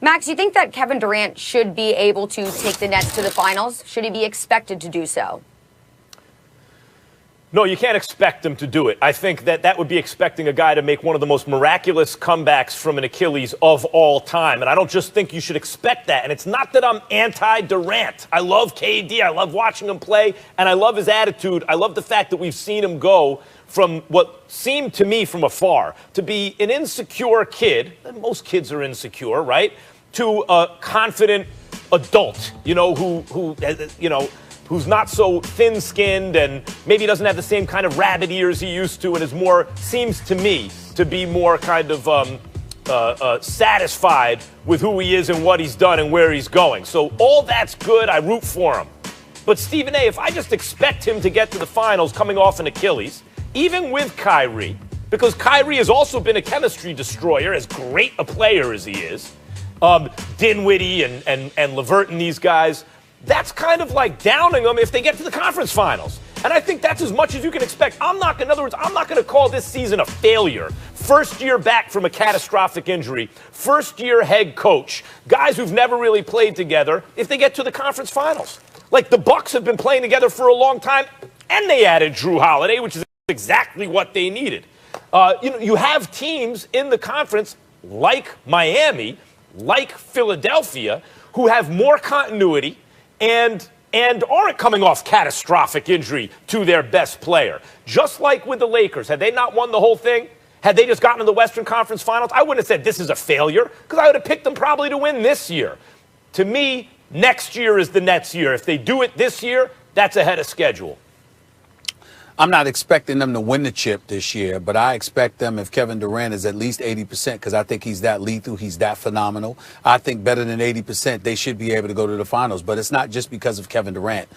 Max, you think that Kevin Durant should be able to take the Nets to the finals? Should he be expected to do so? No, you can't expect him to do it. I think that would be expecting a guy to make one of the most miraculous comebacks from an Achilles of all time. And I don't just think you should expect that. And it's not that I'm anti-Durant. I love KD. I love watching him play. And I love his attitude. I love the fact that we've seen him go from what seemed to me from afar to be an insecure kid, and most kids are insecure, right, to a confident adult, who's not so thin-skinned and maybe doesn't have the same kind of rabbit ears he used to and is more, seems to me, to be more kind of satisfied with who he is and what he's done and where he's going. So all that's good. I root for him. But Stephen A., if I just expect him to get to the finals coming off an Achilles, even with Kyrie, because Kyrie has also been a chemistry destroyer, as great a player as he is, Dinwiddie and LeVert and these guys, that's kind of like downing them if they get to the conference finals. And I think that's as much as you can expect. In other words, I'm not going to call this season a failure. First year back from a catastrophic injury, first year head coach, guys who've never really played together, if they get to the conference finals. Like the Bucks have been playing together for a long time, and they added Drew Holiday, which is exactly what they needed. You have teams in the conference like Miami, like Philadelphia, who have more continuity and aren't coming off catastrophic injury to their best player. Just like with the Lakers, had they not won the whole thing, had they just gotten to the Western Conference Finals, I wouldn't have said this is a failure, because I would have picked them probably to win this year. To me, next year is the Nets' year. If they do it this year, that's ahead of schedule. I'm not expecting them to win the chip this year, but I expect them, if Kevin Durant is at least 80%, because I think he's that lethal, he's that phenomenal. I think better than 80%, they should be able to go to the finals. But it's not just because of Kevin Durant.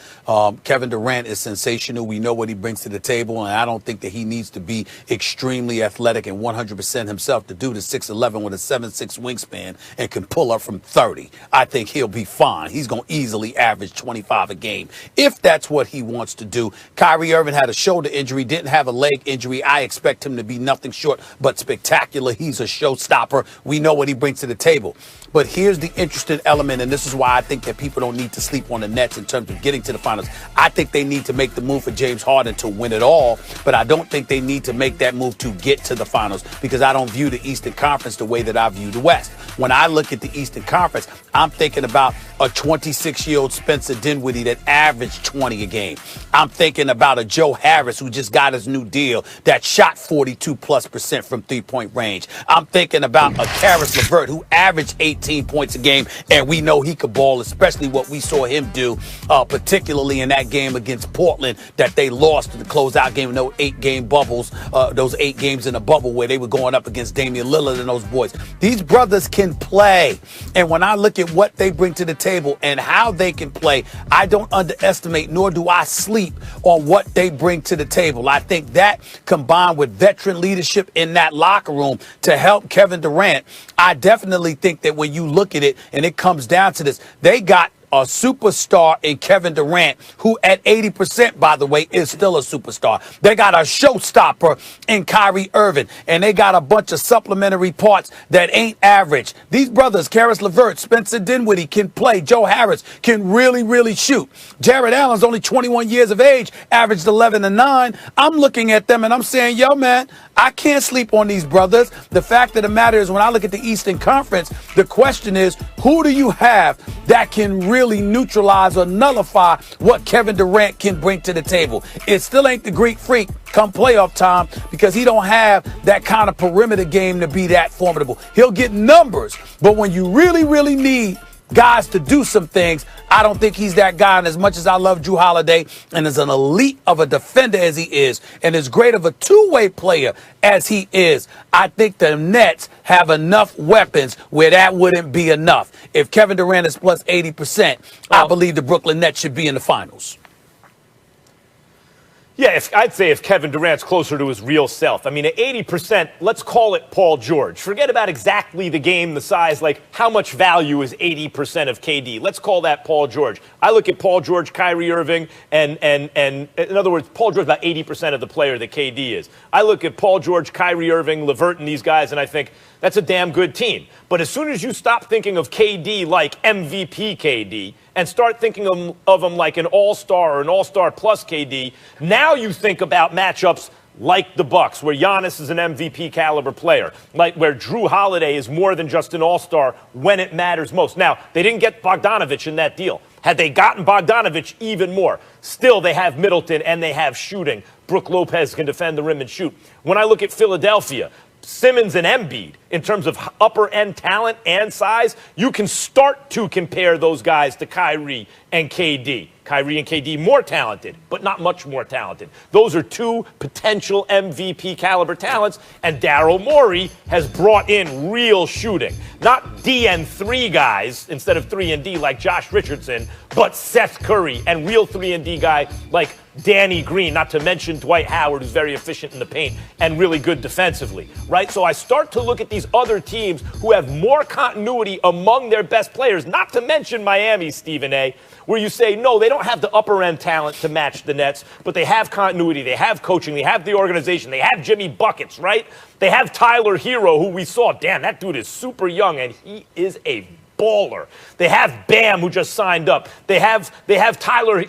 Kevin Durant is sensational. We know what he brings to the table, and I don't think that he needs to be extremely athletic and 100% himself. To do the 6'11" with a 7'6" wingspan and can pull up from 30. I think he'll be fine. He's going to easily average 25 a game. If that's what he wants to do. Kyrie Irving had a shoulder injury, didn't have a leg injury. I expect him to be nothing short but spectacular. He's a showstopper. We know what he brings to the table. But here's the interesting element, and this is why I think that people don't need to sleep on the Nets in terms of getting to the finals. I think they need to make the move for James Harden to win it all, but I don't think they need to make that move to get to the finals, because I don't view the Eastern Conference the way that I view the West. When I look at the Eastern Conference, I'm thinking about a 26-year-old Spencer Dinwiddie that averaged 20 a game. I'm thinking about a Joe Harris who just got his new deal that shot 42+% from three-point range. I'm thinking about a Karis LeVert who averaged 18 points a game, and we know he could ball, especially what we saw him do, particularly in that game against Portland that they lost to the closeout game in those 8-game bubbles, those 8 games in a bubble where they were going up against Damian Lillard and those boys. These brothers can play, and when I look at what they bring to the table and how they can play, I don't underestimate nor do I sleep on what they bring to the table. I think that combined with veteran leadership in that locker room to help Kevin Durant, I definitely think that when you look at it and it comes down to this, they got a superstar in Kevin Durant, who at 80%, by the way, is still a superstar. They got a showstopper in Kyrie Irving, and they got a bunch of supplementary parts that ain't average. These brothers, Karis LeVert, Spencer Dinwiddie, can play. Joe Harris can really, really shoot. Jared Allen's only 21 years of age, averaged 11 and 9. I'm looking at them and I'm saying, yo, man, I can't sleep on these brothers. The fact of the matter is, when I look at the Eastern Conference, the question is, who do you have that can really neutralize or nullify what Kevin Durant can bring to the table? It still ain't the Greek Freak come playoff time, because he don't have that kind of perimeter game to be that formidable. He'll get numbers, but when you really, really need guys to do some things, I don't think he's that guy. And as much as I love Drew Holiday, and as an elite of a defender as he is, and as great of a two-way player as he is, I think the Nets have enough weapons where that wouldn't be enough. If Kevin Durant is plus 80%, I believe the Brooklyn Nets should be in the finals. Yeah, I'd say if Kevin Durant's closer to his real self. I mean, at 80%, let's call it Paul George. Forget about exactly the game, the size, like how much value is 80% of KD. Let's call that Paul George. I look at Paul George, Kyrie Irving, and in other words, Paul George about 80% of the player that KD is. I look at Paul George, Kyrie Irving, LeVert, and these guys, and I think That's a damn good team. But as soon as you stop thinking of KD like MVP KD and start thinking of him like an all-star or an all-star plus KD, now you think about matchups like the Bucks, where Giannis is an MVP caliber player, like where Drew Holiday is more than just an all-star when it matters most. Now, they didn't get Bogdanovich in that deal. Had they gotten Bogdanovich, even more. Still, they have Middleton and they have shooting. Brook Lopez can defend the rim and shoot. When I look at Philadelphia, Simmons and Embiid, in terms of upper-end talent and size, you can start to compare those guys to Kyrie and KD. Kyrie and KD more talented, but not much more talented. Those are two potential MVP caliber talents, and Daryl Morey has brought in real shooting. Not D and 3 guys instead of 3 and D like Josh Richardson, but Seth Curry and real 3 and D guy like Danny Green, not to mention Dwight Howard, who's very efficient in the paint and really good defensively, right? So I start to look at these other teams who have more continuity among their best players, not to mention Miami, Stephen A., where you say, no, they don't have the upper-end talent to match the Nets, but they have continuity, they have coaching, they have the organization, they have Jimmy Buckets, right? They have Tyler Hero, who we saw, damn, that dude is super young, and he is a baller. They have Bam, who just signed up. They have Tyler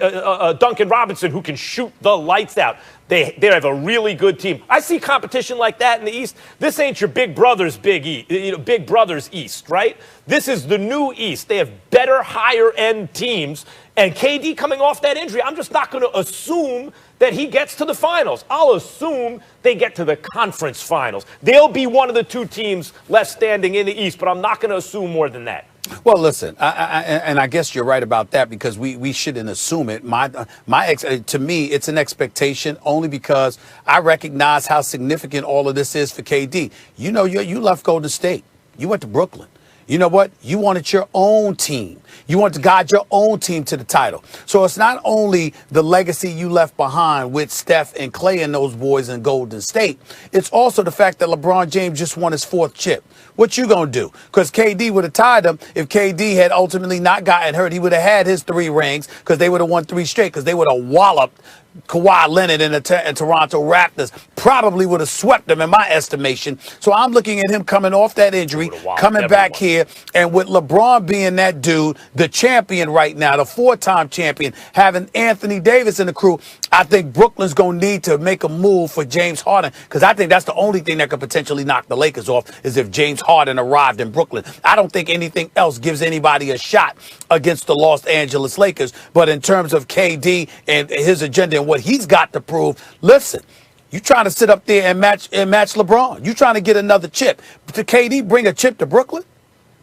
Duncan Robinson, who can shoot the lights out. They have a really good team. I see competition like that in the East. This ain't your Big Brother's Big Brother's East, right? This is the new East. They have better, higher-end teams. And KD coming off that injury, I'm just not going to assume that he gets to the finals. I'll assume they get to the conference finals. They'll be one of the two teams left standing in the East, but I'm not going to assume more than that. Well, listen, I guess you're right about that, because we shouldn't assume it. To me, it's an expectation only because I recognize how significant all of this is for KD. You know, you left Golden State. You went to Brooklyn. You know what? You wanted your own team. You wanted to guide your own team to the title. So it's not only the legacy you left behind with Steph and Clay and those boys in Golden State. It's also the fact that LeBron James just won his 4th chip. What you gonna do? Because KD would have tied him if KD had ultimately not gotten hurt. He would have had his 3 rings because they would have won 3 straight, because they would have walloped Kawhi Leonard and Toronto Raptors. Probably would have swept them in my estimation. So I'm looking at him coming off that injury, coming back here, and with LeBron being that dude, the champion right now, the 4-time champion, having Anthony Davis in the crew, I think Brooklyn's going to need to make a move for James Harden, because I think that's the only thing that could potentially knock the Lakers off, is if James Harden arrived in Brooklyn. I don't think anything else gives anybody a shot against the Los Angeles Lakers. But in terms of KD and his agenda and what he's got to prove, listen, you trying to sit up there and match LeBron. You trying to get another chip. To KD bring a chip to Brooklyn?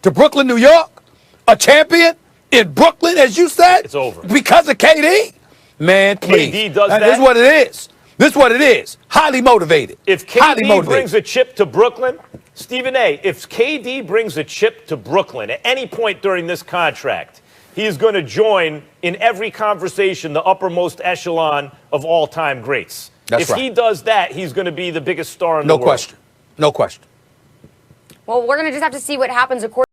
To Brooklyn, New York? A champion in Brooklyn, as you said? It's over. Because of KD? Man, please. KD does that. This is what it is. This is what it is. Highly motivated. If KD brings a chip to Brooklyn, Stephen A., if KD brings a chip to Brooklyn at any point during this contract, he is going to join in every conversation the uppermost echelon of all-time greats. If he does that, he's going to be the biggest star in the world. No question. No question. Well, we're going to just have to see what happens according